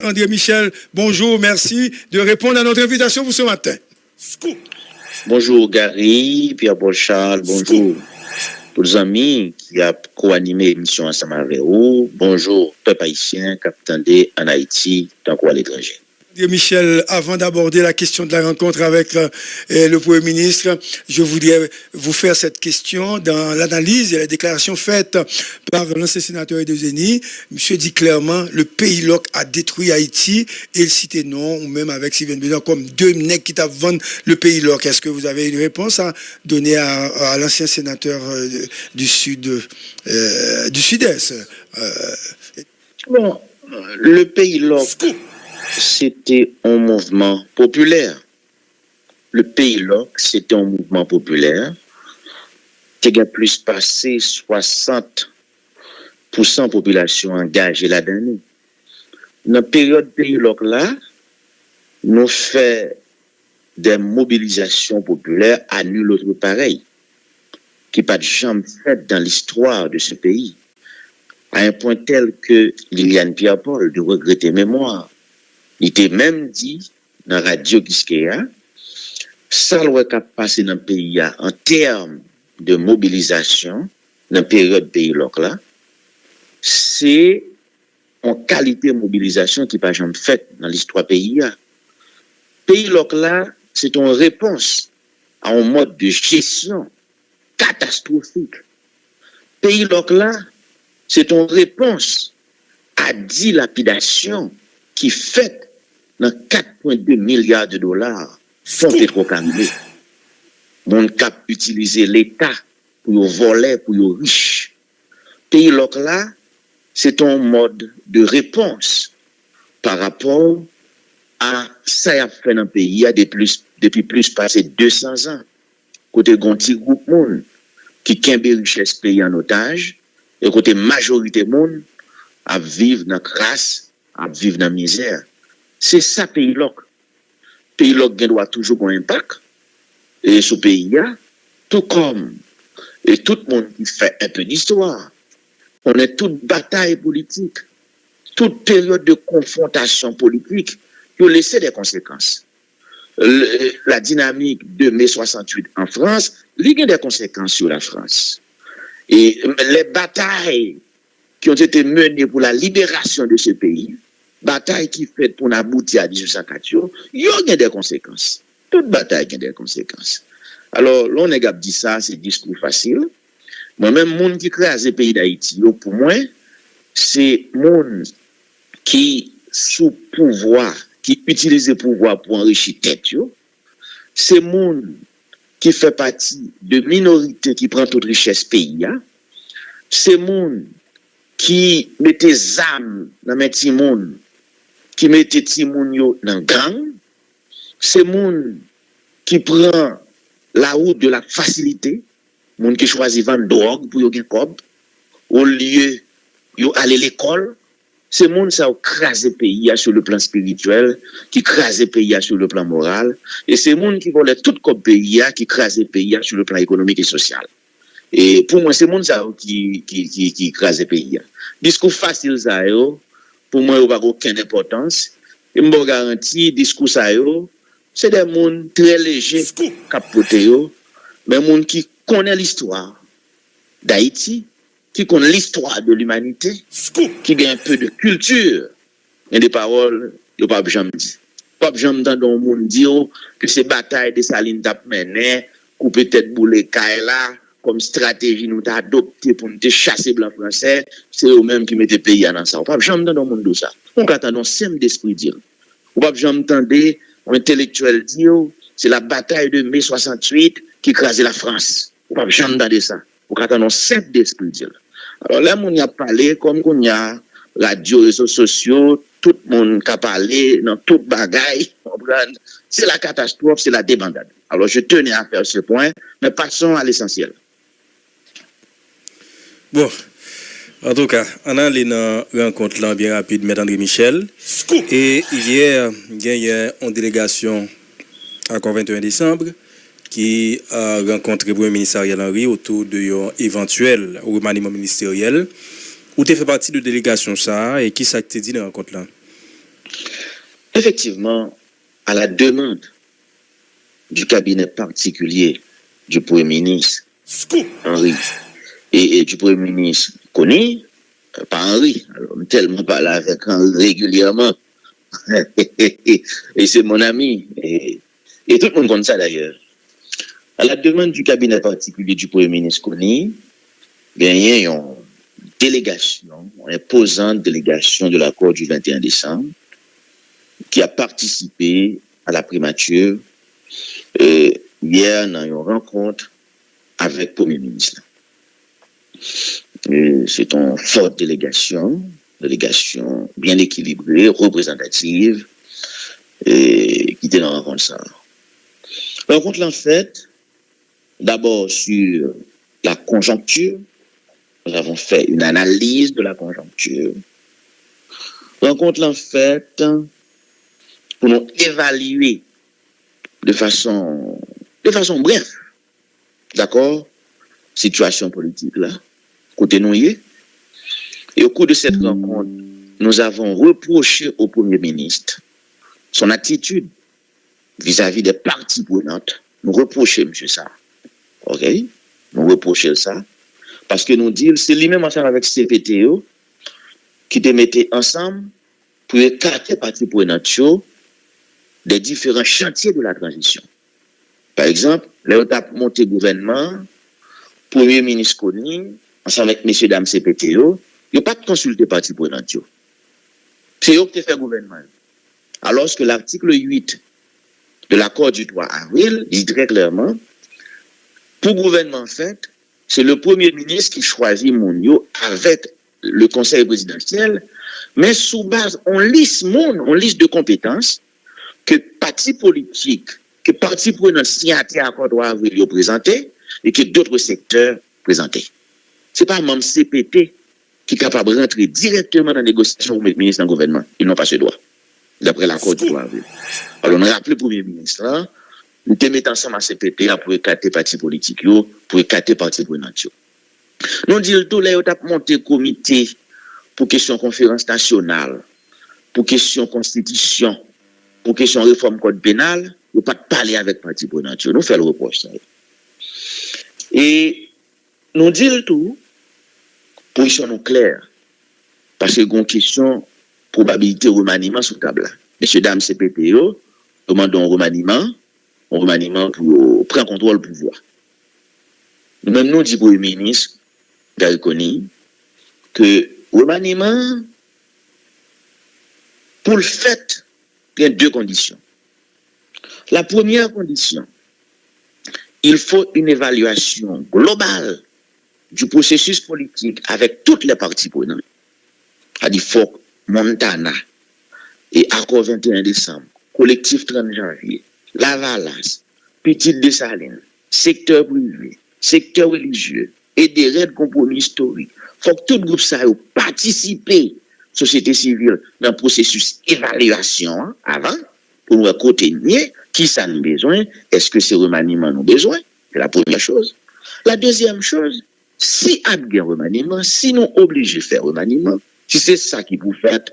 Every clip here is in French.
André Michel, bonjour, merci de répondre à notre invitation pour ce matin. Bonjour Gary, Pierre-Paul Charles, bonjour tous les amis qui ont co-animé l'émission ensemble avec vous. Bonjour peuple haïtien qui attendait en Haïti tant qu'à l'étranger. Michel, avant d'aborder la question de la rencontre avec le Premier ministre, je voudrais vous faire cette question dans l'analyse et la déclaration faite par l'ancien sénateur de Zéni. Monsieur dit clairement, le pays loc a détruit Haïti et il citait non, ou même avec Sylvain Bédard, comme deux nègres qui tapent vendre le pays loc. Est-ce que vous avez une réponse à donner à l'ancien sénateur du sud-est? Bon, le pays loc, c'était un mouvement populaire. Le pays loc, c'était un mouvement populaire qui a plus passé 60% population engagée là-dedans. Dans la période pays loc là, nous fait des mobilisations populaires à nul autre pareil, qui pas jamais fait dans l'histoire de ce pays, à un point tel que Liliane Pierre-Paul de regretter mémoire. Il était même dit dans Radio Giskeya, ça qui a passé dans le pays en termes de mobilisation, dans la période pays loc là, c'est en qualité de mobilisation qui n'a pas jamais faite dans l'histoire pays. Pays loc là, c'est une réponse à un mode de gestion catastrophique. Pays loc là, c'est une réponse à dilapidation qui fait dans 4,2 milliards de dollars sans pétrocaminé. Mon cap utiliser l'État pour voler, pour riche. Pays loc là, c'est un mode de réponse par rapport à ça y a fait dans le pays depuis plus passé 200 ans. Côté gonti groupe monde qui kembe richesse pays en otage et côté majorité monde à vivre dans crasse, à vivre dans misère. C'est ça pays loc. Pays loc doit toujours un impact et ce pays là, tout comme et tout le monde qui fait un peu d'histoire. On est toute bataille politique, toute période de confrontation politique qui a laissé des conséquences. La dynamique de mai 68 en France, il y a des conséquences sur la France. Et les batailles qui ont été menées pour la libération de ce pays, bataille qui fait pour aboutir à 1804, il y a des conséquences. Toute bataille a des conséquences. Alors, l'on a dit ça, c'est discours facile. Moi-même, monde qui crée le pays d'Haïti, pour moi, c'est monde qui sous pouvoir, qui utilise le pouvoir pour enrichir tête. C'est monde qui fait partie de minorité qui prend toute richesse pays. C'est monde qui mette des armes dans les petits monde, qui mette des petits monde dans gang. C'est monde qui prend la route de la facilité, monde qui choisit vendre drogue pour yon cob, au lieu yo aller à l'école. C'est monde ça crase le pays sur le plan spirituel, qui crase le pays sur le plan moral, et c'est monde qui vole tout comme pays qui crase le pays sur le plan économique et social. Et pour moi c'est monde ça qui crase le pays. Discours facile ça yo, pour moi il pas aucune importance. Et me garantis discours ça yo, c'est des monde très légers capoté yo, mais monde qui connaît l'histoire d'Haïti, qui connaît l'histoire de l'humanité, qui a un peu de culture. Il y a des paroles, il n'y a pas jamais dit. Pas jamais dans le monde dire que ces batailles de Saline tap mené, ou peut-être bouler Kaila, comme stratégie nous t'a adopté pour nous chasser blanc français, c'est eux-mêmes qui mettent le pays dans ça. Pas jamais dans le monde de ça. On attend un simple d'esprit dire. Ou pas jamais entendre un intellectuel dire c'est la bataille de mai 68 qui crase la France. Ou pas jamais entendre ça. Ou attend un simple d'esprit dire. Alors là, on y a parlé comme qu'on y a radio, réseaux sociaux, tout le monde qui a parlé dans toute bagaille. C'est la catastrophe, c'est la débandade. Alors je tenais à faire ce point, mais passons à l'essentiel. Bon, en tout cas, on a une rencontre là bien rapide, M. André Michel. Et hier, il y a une délégation encore 21 décembre qui a rencontré le Premier ministre Ariel Henry autour de éventuel remaniement ministériel. Où tu fait partie de délégation ça et qui ça te dit dans la rencontre là? Effectivement, à la demande du cabinet particulier du Premier ministre, Henri, et du Premier ministre Kony, pas Henri, alors, tellement parlé avec Henri régulièrement, et c'est mon ami, et tout le monde connaît ça d'ailleurs. À la demande du cabinet particulier du Premier ministre Kony, bien, il y a une délégation, une imposante délégation de l'accord du 21 décembre, qui a participé à la primature hier dans une rencontre avec le Premier ministre. C'est une forte délégation bien équilibrée, représentative, qui était dans la rencontre ça. La rencontre en fait, d'abord sur la conjoncture, nous avons fait une analyse de la conjoncture. La rencontre en fait, pour nous évaluer de façon bref, d'accord, situation politique là, côté nous y est. Et au cours de cette rencontre, nous avons reproché au Premier ministre son attitude vis-à-vis des parties prenantes. Nous reprochons, monsieur, ça. OK? Nous reprochons ça. Parce que nous disons, c'est lui-même ensemble avec CPTO qui te mettait ensemble pour écarter parties prenantes des différents chantiers de la transition. Par exemple, là où tu as monté gouvernement, Premier ministre Kony, ensemble avec messieurs dames CPTO, il n'y a pas de consulter parties prenantes. C'est eux qui ont fait gouvernement. Alors que l'article 8 de l'accord du 3 avril dit très clairement, pour gouvernement fait, c'est le Premier ministre qui choisit Mounio avec le Conseil présidentiel, mais sous base, on liste de compétences que parti politique, que parti prenant signataire à l'accord 3 avril présenté et que d'autres secteurs présentés. Ce n'est pas même CPT qui est capable de rentrer directement dans la négociation avec le ministre dans le gouvernement. Ils n'ont pas ce droit, d'après l'accord du 3 avril. Alors, on a rappelé le Premier ministre, là, nous te mettons ensemble à CPT pour écarter partis politiques, pour écarter partis prenants. Nous disons tout, là, on a monté un comité pour question conférence nationale, pour question constitution, pour question réforme code pénal, nous pas parler avec partis prenants. Nous faisons le reproche. Ça. Et nous disons tout, position nous claire, parce que une question probabilité remaniement sous table. Messieurs, dames, CPTO, demandons un remaniement pour prendre contrôle du pouvoir. Nous-mêmes, nous disons au Premier ministre, Gary Kony, que remaniement, pour le fait, il y a deux conditions. La première condition, il faut une évaluation globale du processus politique avec toutes les parties prenantes. C'est-à-dire, il faut Montana et accord 21 décembre, collectif 30 janvier, Lavalas, Petite Dessalines, secteur privé, secteur religieux et des raids compromis historiques. Il faut que tout groupe ça participe, société civile, dans le processus d'évaluation avant, pour nous côté qui ça nous besoin, est-ce que c'est remaniement nous besoin? C'est la première chose. La deuxième chose, si il y a remaniement, si nous obligés de faire remaniement, si c'est ça qui vous faites,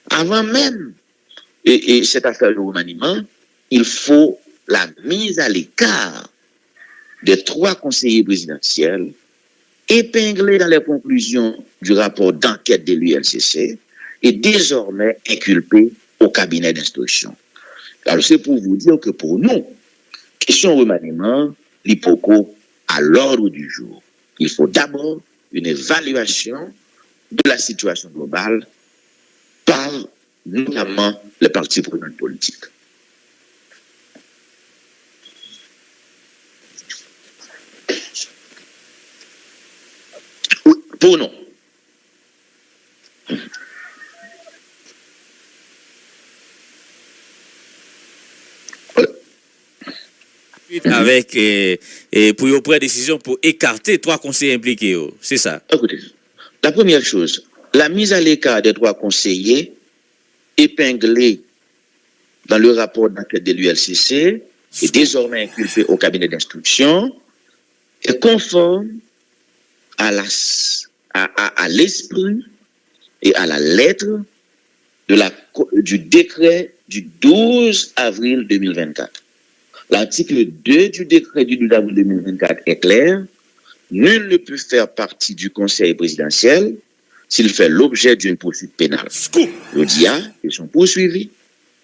avant même et cette affaire de remaniement, il faut la mise à l'écart des 3 conseillers présidentiels épinglés dans les conclusions du rapport d'enquête de l'ULCC et désormais inculpés au cabinet d'instruction. Alors c'est pour vous dire que pour nous, question remaniement, l'hypoco à l'ordre du jour. Il faut d'abord une évaluation de la situation globale par notamment les partis prenants politiques. Oui, pour nous. Avec pour une prendre décision pour écarter 3 conseillers impliqués, c'est ça. Écoutez, la première chose, la mise à l'écart des 3 conseillers épinglés dans le rapport d'enquête de l'ULCC et désormais inculpés au cabinet d'instruction est conforme à l'esprit et à la lettre du décret du 12 avril 2024. L'article 2 du décret du 12 avril 2024 est clair. Nul ne peut faire partie du conseil présidentiel s'il fait l'objet d'une poursuite pénale. Le DIA, ils sont poursuivis,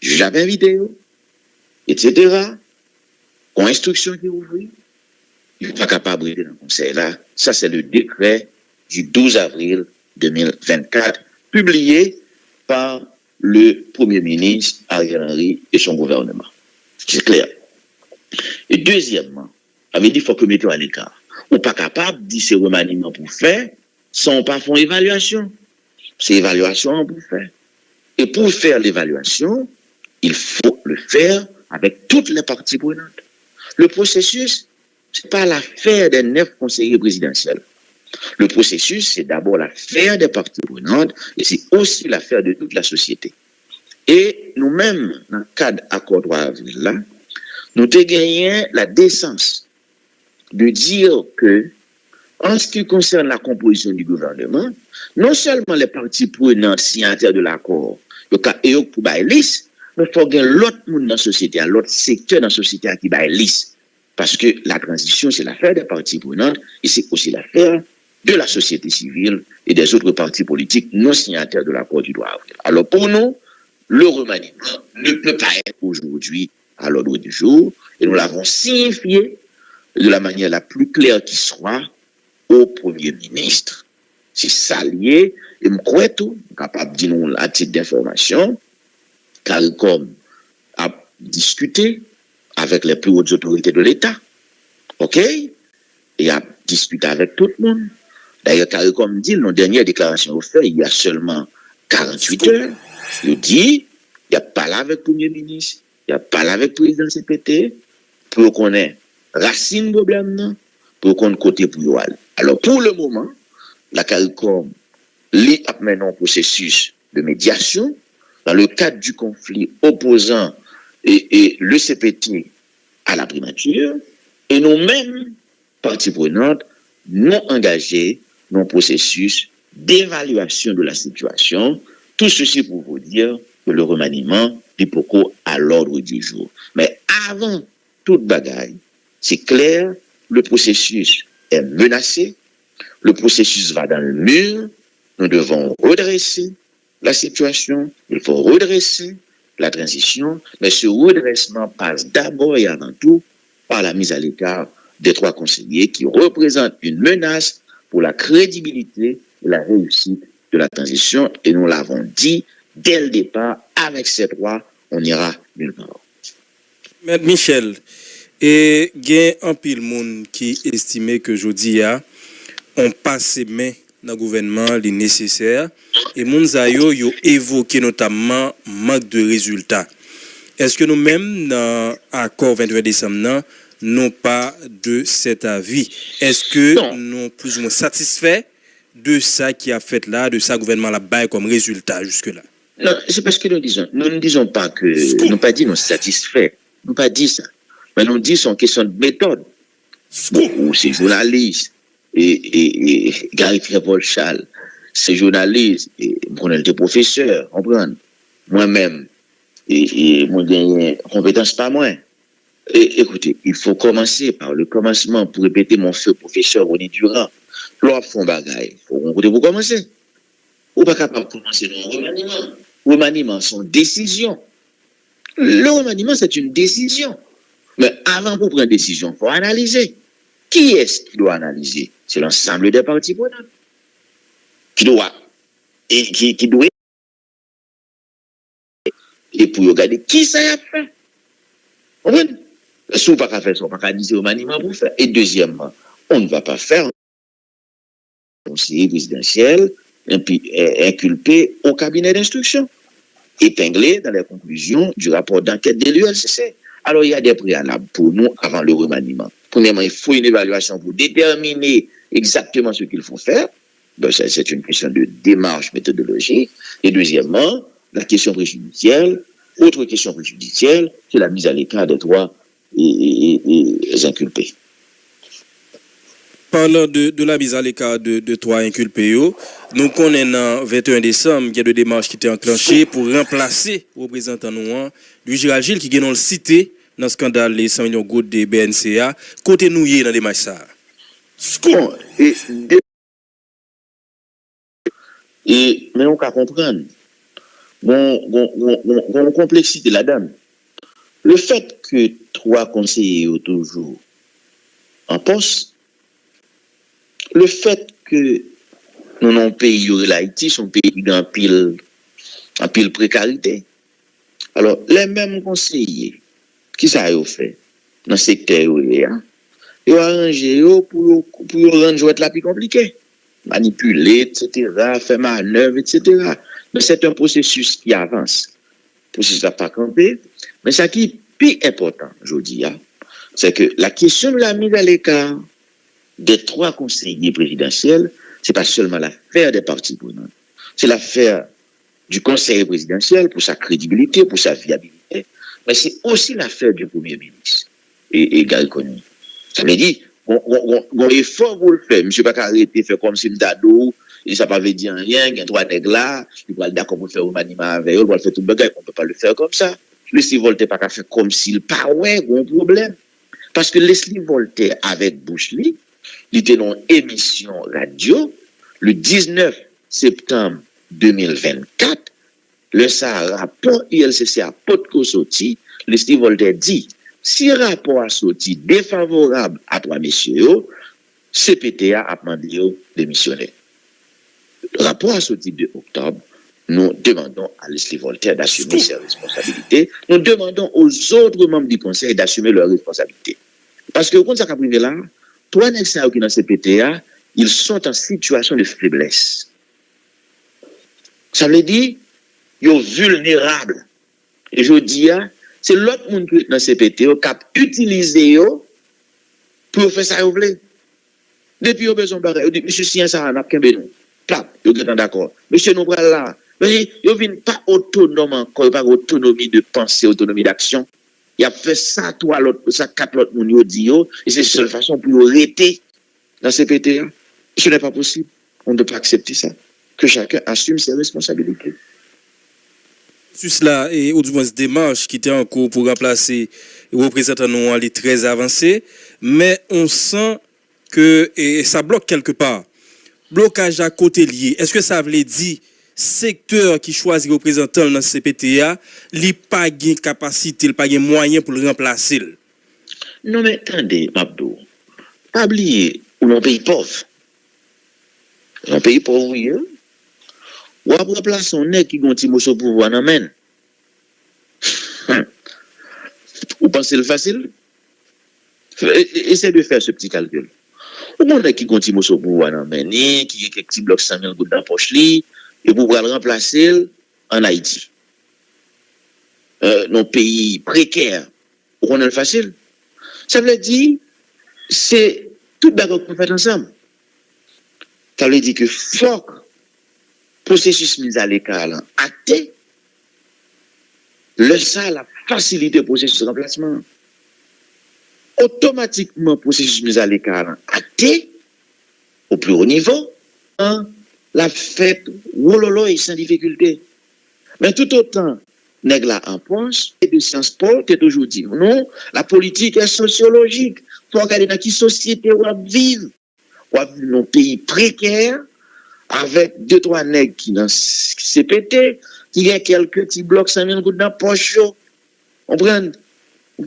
juge la vidéo, etc. Con instruction qui ouvre, il n'est pas capable d'être dans le conseil là. Ça, c'est le décret du 12 avril 2024, publié par le Premier ministre Ariel Henry et son gouvernement. C'est clair. Et deuxièmement, avait dit qu'il faut que mettons à l'écart. On n'est pas capable de dire ces remaniements pour faire sans pas faire évaluation. C'est évaluation pour faire. Et pour faire l'évaluation, il faut le faire avec toutes les parties prenantes. Le processus, ce n'est pas l'affaire des 9 conseillers présidentiels. Le processus, c'est d'abord l'affaire des parties prenantes et c'est aussi l'affaire de toute la société. Et nous-mêmes, dans le cadre accord 3 avril là, nous avons gagné la décence de dire que, en ce qui concerne la composition du gouvernement, non seulement les parties prenantes signataires de l'accord, et pour liste, mais il faut qu'il y ait l'autre monde dans la société, l'autre secteur dans la société qui va liste. Parce que la transition, c'est l'affaire des parties prenantes et c'est aussi l'affaire de la société civile et des autres partis politiques non signataires de l'accord du 3 avril. Alors pour nous, le remaniement ne peut pas être aujourd'hui à l'ordre du jour et nous l'avons signifié de la manière la plus claire qui soit au Premier ministre. C'est ça lié et je crois tout, capable de dire nous à titre d'information, CARICOM a discuté avec les plus hautes autorités de l'État, ok, et a discuté avec tout le monde. D'ailleurs, CARICOM dit, nos dernières déclarations faites, il y a seulement 48 heures, il dit, il n'y a pas là avec le Premier ministre, il n'y a pas là avec le président CPT, pour qu'on ait racine problème, pour qu'on ait côté pour y aller. Alors, pour le moment, la CARICOM lit maintenant un processus de médiation dans le cadre du conflit opposant et le CPT à la primature, et nous-mêmes, parties prenantes, non engagés dans le processus d'évaluation de la situation. Tout ceci pour vous dire que le remaniement est beaucoup à l'ordre du jour. Mais avant toute bagaille, c'est clair, le processus est menacé, le processus va dans le mur, nous devons redresser la situation, il faut redresser la transition, mais ce redressement passe d'abord et avant tout par la mise à l'écart des 3 conseillers qui représentent une menace pour la crédibilité et la réussite de la transition. Et nous l'avons dit dès le départ, avec ces 3, on ira nulle part. Maître Michel, et il y a un pile monde qui estimait que jeudi on passe main dans le gouvernement les nécessaires et Mounzayo yo évoqué notamment manque de résultats. Est-ce que nous-mêmes dans l'accord 21 décembre n'ont pas de cet avis? Est-ce que nous sommes plus ou moins satisfaits de ça qui a fait là, de ça gouvernement là-bas comme résultat jusque-là? Non, c'est parce que nous ne disons pas que, nous n'avons pas dit nous satisfaits, nous n'avons pas dit ça. Mais nous disons c'est une question de méthode. Ou c'est journaliste, et Gary Trépol Charles, c'est journaliste, et on était professeur, comprendre. Moi-même, et mon dernier compétence pas moins. Et écoutez, il faut commencer par le commencement pour répéter mon feu professeur René Durand. L'on font bagaille, il faut vous commencer. Ou pas capable de commencer dans le remaniement. Remaniement, c'est une décision. Le remaniement, c'est une décision. Mais avant pour prendre une décision, il faut analyser. Qui est-ce qui doit analyser? C'est l'ensemble des parties prenantes. Qui doit et pour regarder qui ça a fait. On va si on ne peut pas faire ça, on ne peut pas dire remaniement pour faire. Et deuxièmement, on ne va pas faire un conseiller présidentiel et puis inculpé au cabinet d'instruction, épinglé dans les conclusions du rapport d'enquête de l'ULCC. Alors, il y a des préalables pour nous avant le remaniement. Premièrement, il faut une évaluation pour déterminer exactement ce qu'il faut faire. Donc, ça, c'est une question de démarche méthodologique. Et deuxièmement, la question préjudicielle, autre question préjudicielle, c'est la mise à l'écart des 3 et inculpés. parlant de la mise à l'écart de trois inculpés, nous connaissons le 21 décembre, il y a deux démarches qui étaient enclenchées pour remplacer le représentant Nouan, Louis Gérald Gilles, qui est dans le cité dans le scandale des 100 millions de gouttes de BNCA. Côté nous, dans les démarches ça. Mais on peut comprendre. Bon, complexité là-dedans. Le fait que trois conseillers ont toujours en poste, le fait que nous avons un pays, l'Haïti, son pays qui a en pile précarité. Alors, les mêmes conseillers, qui ça a fait dans le secteur, ils ont arrangé pour rendre la plus compliquée. Manipuler, etc., faire manœuvre, etc. Mais c'est un processus qui avance. Le processus n'a pas campé. Mais ce qui est plus important, je dis, c'est que la question de la mise à l'écart des trois conseillers présidentiels, ce n'est pas seulement l'affaire des partis prenants. C'est l'affaire du conseiller présidentiel pour sa crédibilité, pour sa viabilité. Mais c'est aussi l'affaire du Premier ministre et Gary Coney. Ça veut dire, on effort pour le faire. M. pas arrêter faire comme si m'dado, et ça ne veut pas dire rien, il y a trois nègres là, il va d'accord pour faire un maniement avec eux, il va faire tout le bagage, on ne peut pas le faire comme ça. Leslie Voltaire pas faire comme s'il pas ouais, un problème. Parce que Leslie Voltaire avec Bush Lee, il était dans une émission radio le 19 septembre 2024, le rapport ILCC à Potko sorti, Leslie Voltaire dit, si le rapport a sorti défavorable à trois messieurs, CPTA a demandé de démissionner. Le rapport a sorti de octobre. Nous demandons à Leslie Voltaire d'assumer ses responsabilités. Nous demandons aux autres membres du Conseil d'assumer leurs responsabilités. Parce que, quand ça a privé là, trois nègres qui sont dans CPTA, ils sont en situation de faiblesse. Ça veut dire, ils sont vulnérables. Et je dis, c'est l'autre monde qui est dans CPTA qui a utilisé pour faire ça. Depuis, ils ont besoin de monsieur Sien, ça n'a qu'un bénou. Ils sont d'accord. Monsieur, nous voilà là. Ils ne viennent pas autonomes encore, pas autonomie de pensée, autonomie d'action. Il a fait ça, trois l'autre, ça, quatre l'autre moun yo dit yo, et c'est la seule façon pour arrêter dans ces PTA. Ce n'est pas possible. On ne peut pas accepter ça. Que chacun assume ses responsabilités. Sur cela, et au moins démarche qui était en cours pour remplacer le représentant Nouan est très avancé, mais on sent que et ça bloque quelque part. Blocage à côté lié. Est-ce que ça veut dire secteur qui choisit représentant dans CPTA, il n'a pas de capacité, il n'a pas de moyens pour le remplacer? Non, mais attendez, Mabdou. Pas oublier, on est un pays pauvre. Un pays pauvre, oui. Ou à remplacer un nègre qui continue au pouvoir, non, men. Vous pensez le facile? Essayez de faire ce petit calcul. Ou mon nègre qui continue au pouvoir, non, men, qui a quelques petits blocs 100 000 gouttes dans la poche, et pour le remplacer en Haïti. Nos pays précaires, on est facile. Ça veut dire, c'est tout d'accord qu'on fait ensemble. Ça veut dire que faut processus mis à l'écart acté, le ça la facilité processus de remplacement. Automatiquement, processus mis à l'écart acté, au plus haut niveau, la fête, wololo et sans difficulté. Mais tout autant, nègre là en pense, et de Sciences Po, t'es toujours dit, non, la politique est sociologique. Faut regarder dans quelle société on vit. On vit dans un pays précaire, avec deux, trois nègres qui dans CPT, qui a quelques petits blocs 100 000 gouttes dans la poche. On prend un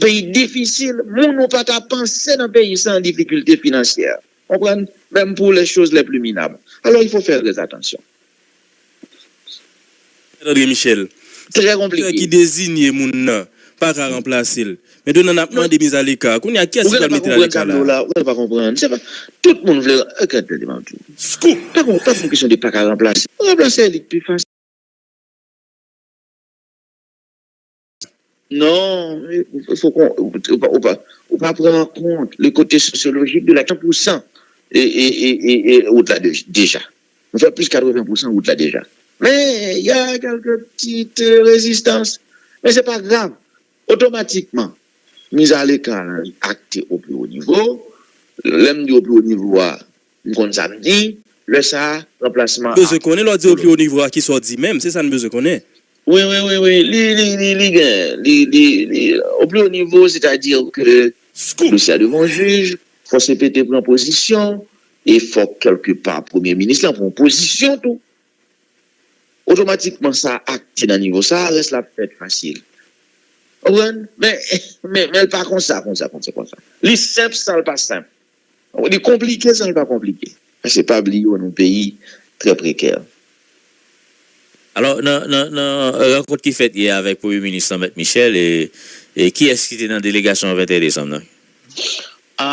pays difficile, nous n'avons pas à penser dans un pays sans difficulté financière. On prend même pour les choses les plus minables. Alors il faut faire des attentions. André Michel, très compliqué. Qui désigne moun pas à remplacer. Mais donnant n'a pas des mises à l'écart. Qu'on y a qui a mettre à l'écart là. On ne pas comprendre. C'est pas tout le monde veut regarder devant tout. Scoop. Pas une question de pas à remplacer. Remplacer est plus facile. Non, il faut qu'on pas prendre en compte le côté sociologique de la 100% et au-delà déjà. On fait plus 80% au-delà déjà. Mais il y a quelques petites résistances. Mais ce n'est pas grave. Automatiquement, mise à l'écart actée au plus haut niveau, L'homme du plus haut niveau, on samedi, le ça, remplacement. Besoin qu'on ait l'autre au plus haut niveau qui soit dit même, c'est ça le besoin qu'on ait. Oui. Au plus haut niveau, c'est-à-dire que le dossier devant le juge, il faut se péter pour une position, et il faut quelque part, Premier ministre, pour une position, tout. Automatiquement, ça acte dans le niveau, ça reste la fête facile. Mais pas comme ça. Les simples, ça n'est pas simple. Les compliqués, ça n'est pas compliqué. C'est pas oublié dans un pays très précaire. Alors, dans rencontre qui fait hier avec le Premier ministre M. Michel, et qui est-ce qui était dans la délégation le 21 décembre? Il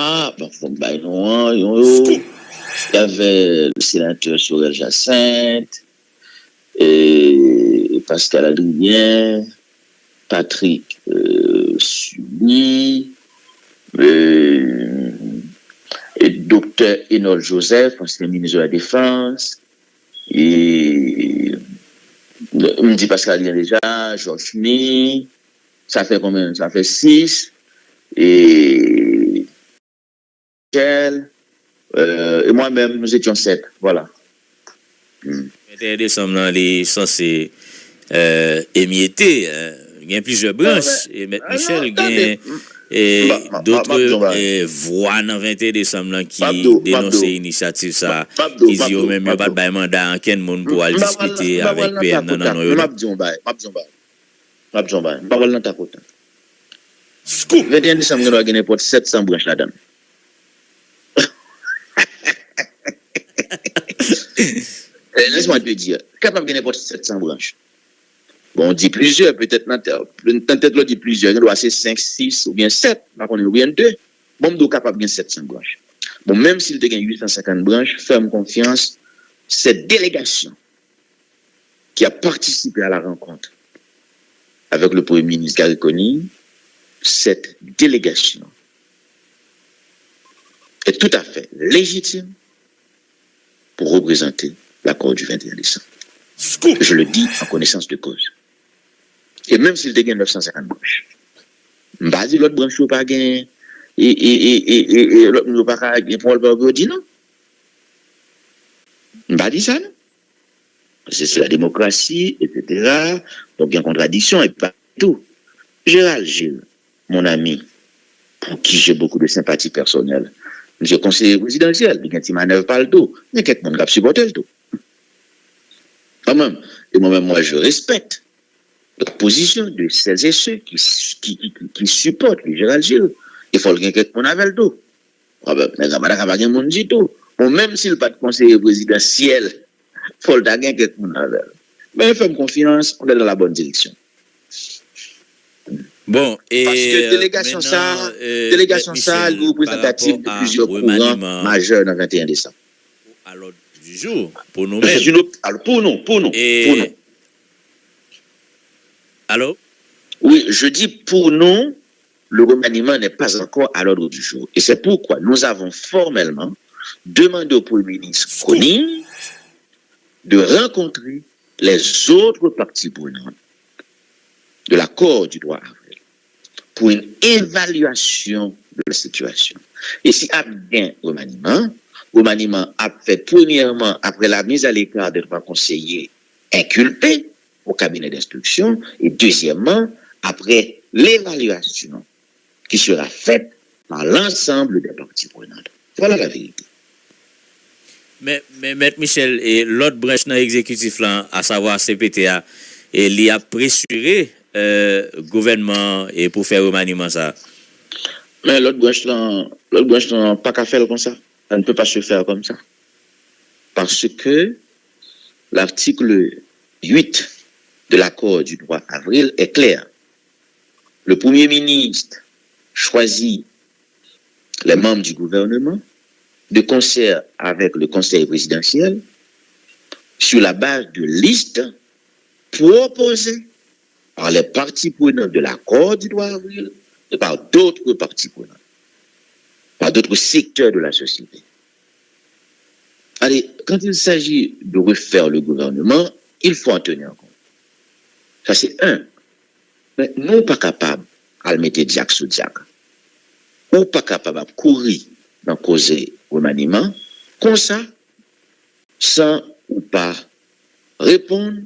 y avait le sénateur Sorel Jacinthe, et Pascal Adrien, Patrick Sully, et Dr. Enol Joseph, ancien ministre de la Défense, et me dit Pascal Adrien déjà, Georges Ni, ça fait combien? Ça fait 6, et Michel, et moi-même, nous étions 7, voilà. 21 décembre, il est censé émietter. Il y a plusieurs branches. Et M. Michel, il y a d'autres voix dans 21 décembre qui dénoncent l'initiative. Ça, qui disent même pas de mandat en quel monde pour aller discuter avec PM. Non. Parole dans ta côte. 21 décembre, il y a n'importe 700 branches là-dedans. Laisse-moi te dire, capable de gagner pour 700 branches. Bon, on dit plusieurs, peut-être, l'on dit plusieurs, il doit être 5, 6 ou bien 7, ou bien 2. Bon, on est capable de gagner 700 branches. Bon, même s'il te gagne 850 branches, fais-moi confiance, cette délégation qui a participé à la rencontre avec le Premier ministre Gary Conille, cette délégation est tout à fait légitime pour représenter l'accord du 21 décembre. Je le dis en connaissance de cause. Et même s'il dégaine 950 branches, je ne vais pas dire l'autre branche n'a pas gagné et l'autre n'a pas gagné pour le dire non. Je ne vais pas dire ça, non. C'est la démocratie, etc. Donc il y a une contradiction et pas tout. Gérald Gilles, mon ami, pour qui j'ai beaucoup de sympathie personnelle, monsieur conseiller présidentiel, il y a un manœuvre par le dos, il y a quelqu'un qui a supporté le dos. Quand même. Et moi-même, je respecte la position de celles et ceux qui supportent le Gérald Gilles. Il faut que quelqu'un avec le dos. Bon, même s'il n'y a pas de conseiller présidentiel, il faut que quelqu'un avec. Mais fais-moi confiance, on est dans la bonne direction. Bon, et parce que délégation ça, est représentative de plusieurs courants majeurs dans le 21 décembre. À l'ordre du jour, pour nous-mêmes. Pour nous. Allô? Oui, je dis pour nous, le remaniement n'est pas encore à l'ordre du jour. Et c'est pourquoi nous avons formellement demandé au Premier ministre Conille de rencontrer les autres parties prenantes de l'accord du droit avril pour une évaluation de la situation. Et si a bien remaniement a fait premièrement après la mise à l'écart des trois conseillers inculpés au cabinet d'instruction et deuxièmement après l'évaluation qui sera faite par l'ensemble des parties prenantes. Voilà la vérité. Mais M. Michel, et l'autre branche dans l'exécutif là, à savoir CPTA, et il a pressuré gouvernement et pour faire remaniement ça. Mais l'autre branche là, pas qu'à faire comme ça. Ça ne peut pas se faire comme ça. Parce que l'article 8 de l'accord du droit avril est clair. Le Premier ministre choisit les membres du gouvernement de concert avec le Conseil présidentiel sur la base de listes proposées par les parties prenantes de l'accord du droit avril et par d'autres parties prenantes, par d'autres secteurs de la société. Allez, quand il s'agit de refaire le gouvernement, il faut en tenir compte. Ça, c'est un. Mais nous pas capables de mettre diac sous diac. Nous pas capables de courir dans causer remaniement, comme ça, sans ou pas répondre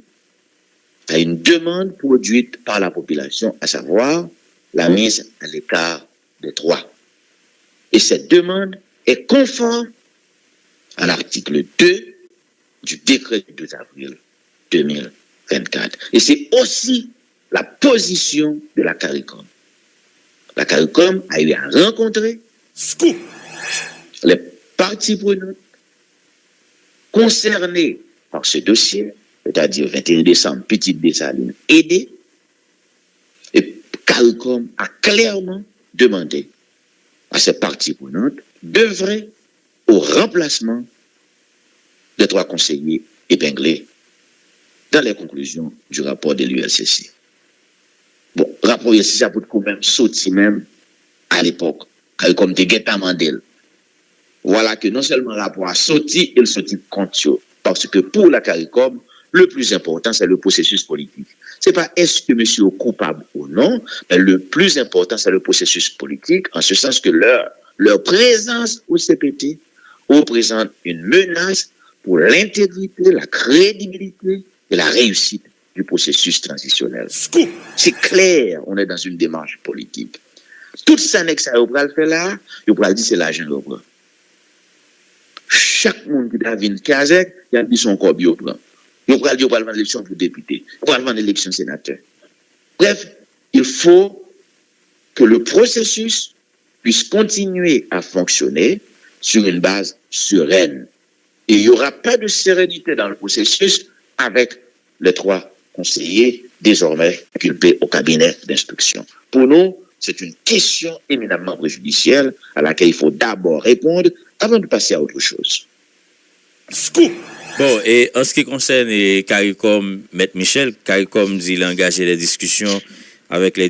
à une demande produite par la population, à savoir la mise à l'écart des droits. Et cette demande est conforme à l'article 2 du décret du 2 avril 2024. Et c'est aussi la position de la CARICOM. La CARICOM a eu à rencontrer les parties prenantes concernées par ce dossier, c'est-à-dire 21 décembre, Petite Dessalines, aidé. Et CARICOM a clairement demandé à ces parties prenantes d'œuvrer au remplacement des 3 conseillers épinglés dans les conclusions du rapport de l'ULCC. Bon, rapport ici, ça peut quand même sortir même à l'époque, CARICOM te guetta Mandel. Voilà que non seulement le rapport a sorti, il sortit contre. Parce que pour la CARICOM, le plus important, c'est le processus politique. C'est pas est-ce que monsieur est coupable ou non, mais le plus important, c'est le processus politique, en ce sens que leur présence au CPT représente une menace pour l'intégrité, la crédibilité et la réussite du processus transitionnel. C'est clair, on est dans une démarche politique. Tout ça n'est que ça, on va le faire là, on va dire c'est l'argent qu'on prend. Chaque monde qui a vu une casette, il a dit son corps bio prend. On va dire on va l'élection pour député, on va l'élection sénateur. Bref, il faut que le processus puisse continuer à fonctionner sur une base sereine. Et il n'y aura pas de sérénité dans le processus avec les 3 conseillers désormais inculpés au cabinet d'instruction. Pour nous, c'est une question éminemment préjudicielle à laquelle il faut d'abord répondre avant de passer à autre chose. Bon, et en ce qui concerne CARICOM, Maître Michel, CARICOM dit qu'il a engagé des discussions avec les